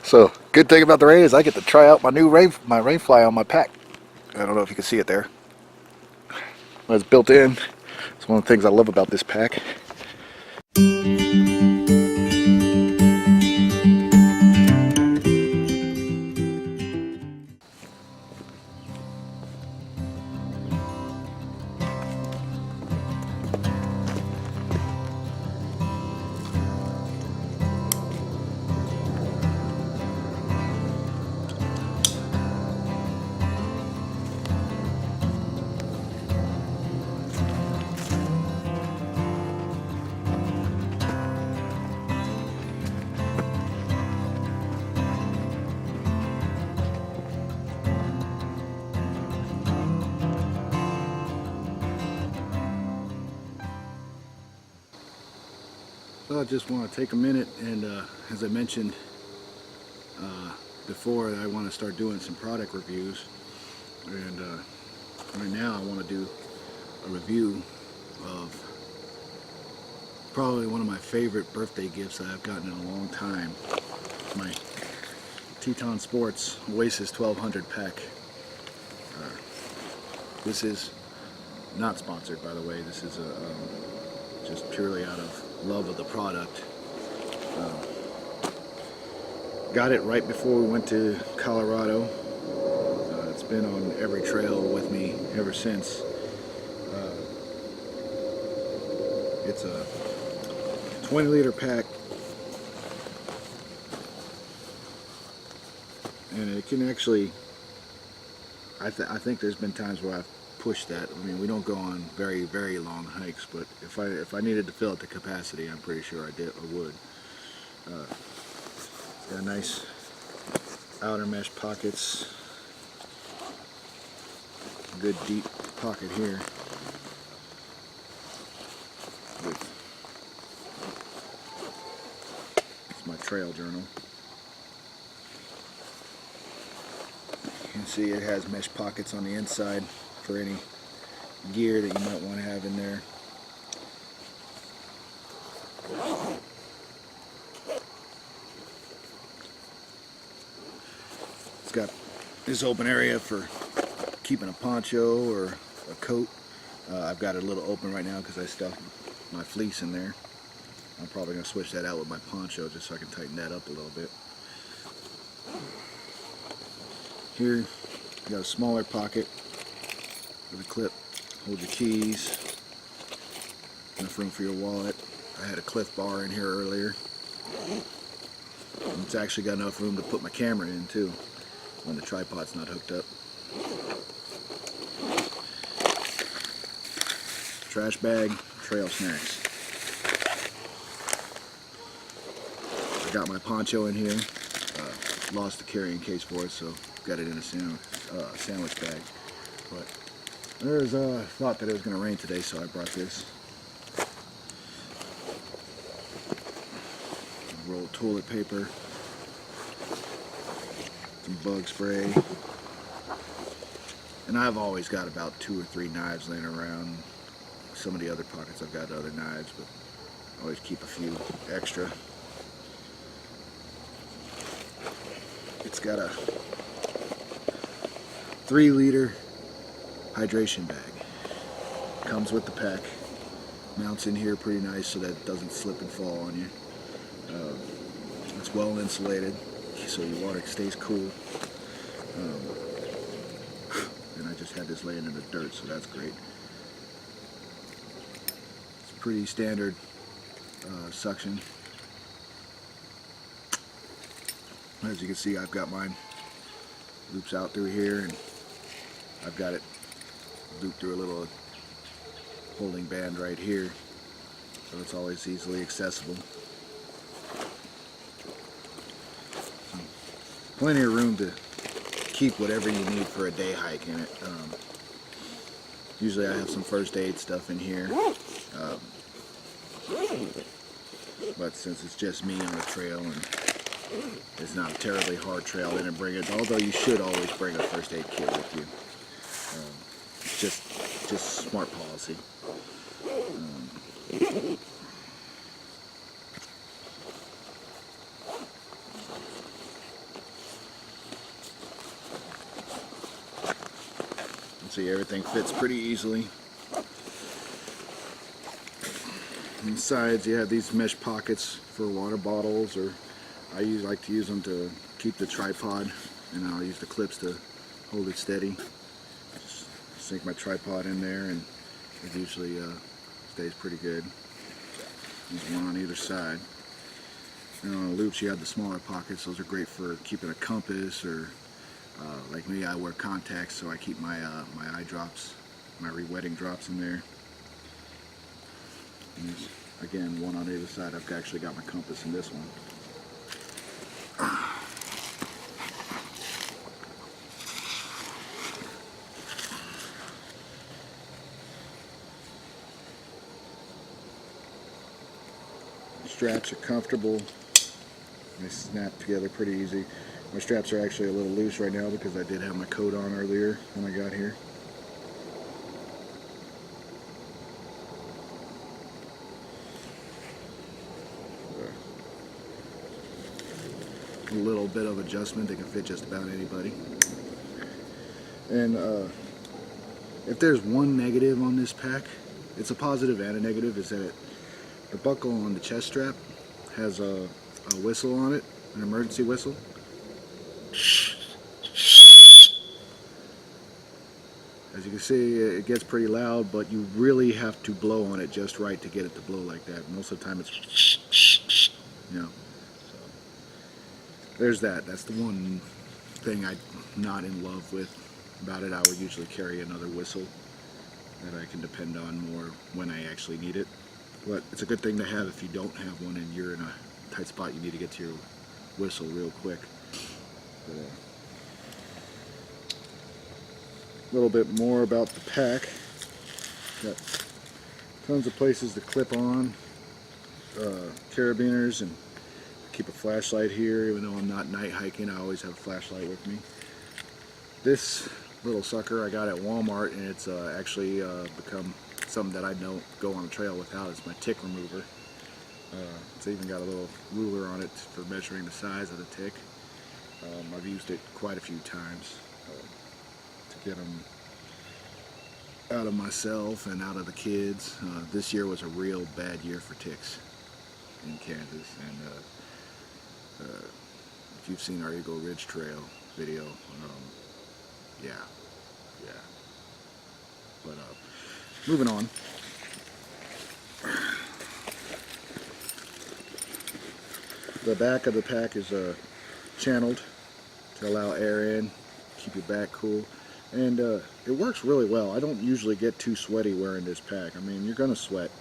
So, good thing about the rain is I get to try out my new rain fly on my pack. I don't know if you can see it there. When it's built in, it's one of the things I love about this pack. So I just want to take a minute and as I mentioned before, I want to start doing some product reviews, and right now I want to do a review of probably one of my favorite birthday gifts that I've gotten in a long time. My Teton Sports Oasis 1200 pack. This is not sponsored, by the way. This is just purely out of love of the product. Got it right before we went to Colorado. It's been on every trail with me ever since. It's a 20-liter pack, and it can actually, I think there's been times where I've pushed that. I mean, we don't go on very, very long hikes, but if I needed to fill it to capacity, I'm pretty sure I would. It's got nice outer mesh pockets, good deep pocket here with it's my trail journal. You can see it has mesh pockets on the inside for any gear that you might want to have in there. It's got this open area for keeping a poncho or a coat. I've got it a little open right now because I stuffed my fleece in there. I'm probably going to switch that out with my poncho just so I can tighten that up a little bit. Here, you got a smaller pocket with a clip, hold your keys, enough room for your wallet. I had a Cliff bar in here earlier. And it's actually got enough room to put my camera in too, when the tripod's not hooked up. Trash bag, trail snacks. I got my poncho in here. Lost the carrying case for it, so got it in a sandwich bag. But there's a thought that it was going to rain today, so I brought this. Rolled toilet paper, some bug spray, and I've always got about 2 or 3 knives laying around. Some of the other pockets I've got other knives, but I always keep a few extra. It's got a 3-liter hydration bag. Comes with the pack. Mounts in here pretty nice so that it doesn't slip and fall on you. It's well insulated, so your water stays cool. And I just had this laying in the dirt, so that's great. It's pretty standard suction. As you can see, I've got mine loops out through here, and I've got it looped through a little holding band right here, so it's always easily accessible. So, plenty of room to keep whatever you need for a day hike in it. Usually I have some first aid stuff in here, but since it's just me on the trail and it's not a terribly hard trail, I didn't bring it, although you should always bring a first aid kit with you. Just smart policy. See, everything fits pretty easily. On the sides you have these mesh pockets for water bottles, or I like to use them to keep the tripod, and I'll use the clips to hold it steady. Just sink my tripod in there and it usually stays pretty good. There's one on either side. And on the loops you have the smaller pockets. Those are great for keeping a compass, or like me, I wear contacts, so I keep my my eye drops, my re-wetting drops in there. And there's, again, one on either side. I've actually got my compass in this one. Straps are comfortable. They snap together pretty easy. My straps are actually a little loose right now because I did have my coat on earlier when I got here. A little bit of adjustment, they can fit just about anybody. And if there's one negative on this pack, it's a positive and a negative, is that the buckle on the chest strap has a whistle on it, an emergency whistle. As you can see, it gets pretty loud, but you really have to blow on it just right to get it to blow like that. Most of the time it's, you know. So there's that. That's the one thing I'm not in love with about it. I would usually carry another whistle that I can depend on more when I actually need it. But it's a good thing to have if you don't have one and you're in a tight spot, you need to get to your whistle real quick. But, a little bit more about the pack. Got tons of places to clip on carabiners, and keep a flashlight here. Even though I'm not night hiking, I always have a flashlight with me. This little sucker I got at Walmart, and it's actually become something that I don't go on the trail without. It's my tick remover. It's even got a little ruler on it for measuring the size of the tick. I've used it quite a few times to get them out of myself and out of the kids. This year was a real bad year for ticks in Kansas, and if you've seen our Eagle Ridge Trail video, yeah. But moving on. The back of the pack is channeled to allow air in, keep your back cool, and it works really well. I don't usually get too sweaty wearing this pack. I mean, you're gonna sweat,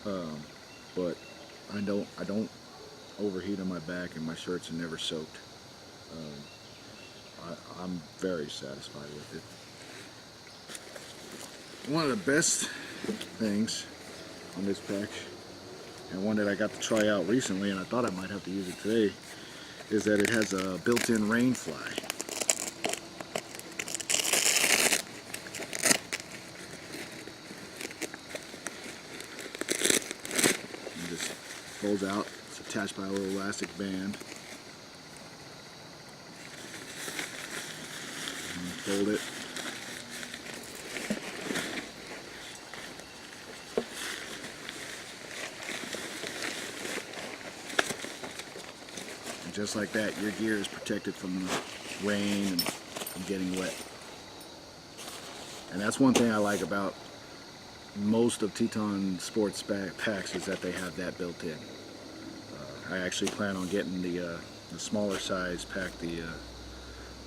but I don't overheat on my back, and my shirts are never soaked. I'm very satisfied with it. One of the best things on this pack, and one that I got to try out recently, and I thought I might have to use it today, is that it has a built-in rain fly. It just folds out. It's attached by a little elastic band. And fold it. Just like that, your gear is protected from the rain and from getting wet. And that's one thing I like about most of Teton Sports packs, is that they have that built in. I actually plan on getting the smaller size pack, the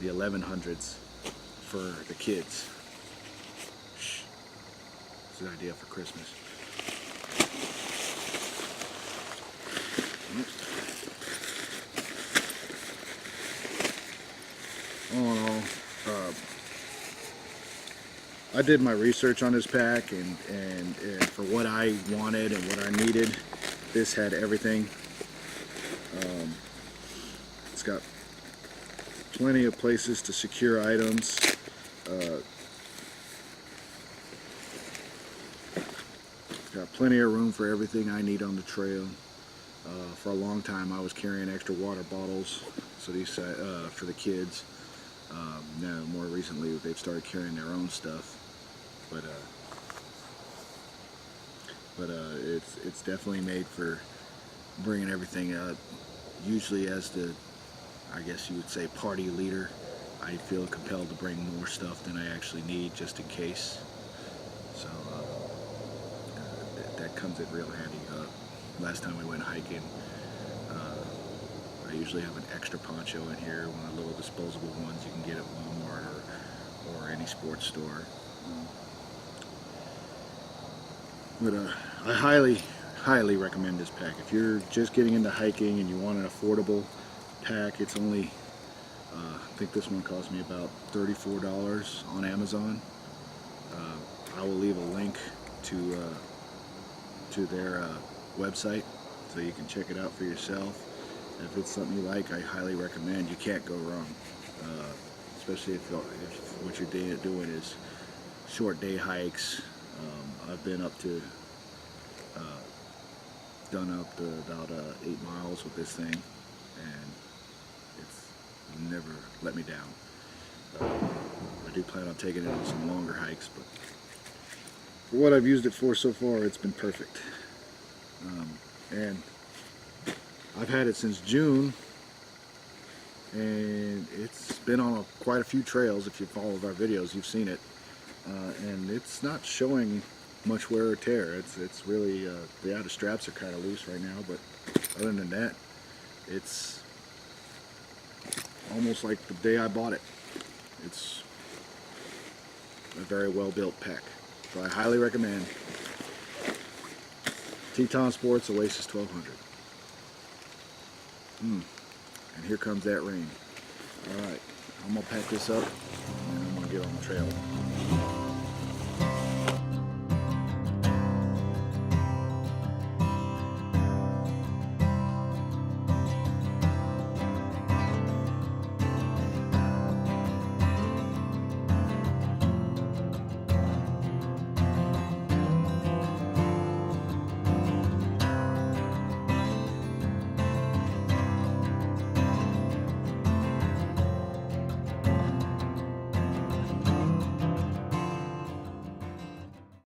1100s, for the kids. It's an idea for Christmas. All in all, I did my research on this pack, and for what I wanted and what I needed, this had everything. It's got plenty of places to secure items. It's got plenty of room for everything I need on the trail. For a long time I was carrying extra water bottles, so these for the kids. Now, more recently, they've started carrying their own stuff, but it's definitely made for bringing everything up. Usually, as the, I guess you would say, party leader, I feel compelled to bring more stuff than I actually need, just in case. So that comes in real handy. Last time we went hiking, I usually have an extra poncho in here, one of the little disposable ones you can get at Walmart or any sports store. But I highly recommend this pack. If you're just getting into hiking and you want an affordable pack, it's only, I think this one cost me about $34 on Amazon. I will leave a link to their website so you can check it out for yourself. If it's something you like, I highly recommend. You can't go wrong, especially if what you're doing is short day hikes. I've been up to done up to about 8 miles with this thing, and it's never let me down. I do plan on taking it on some longer hikes, but for what I've used it for so far, it's been perfect. And I've had it since June, and it's been on quite a few trails. If you followed our videos, you've seen it, and it's not showing much wear or tear. It's really the outer straps are kind of loose right now, but other than that, it's almost like the day I bought it. It's a very well built pack, so I highly recommend Teton Sports Oasis 1200. And here comes that rain. Alright, I'm going to pack this up and I'm going to get on the trail.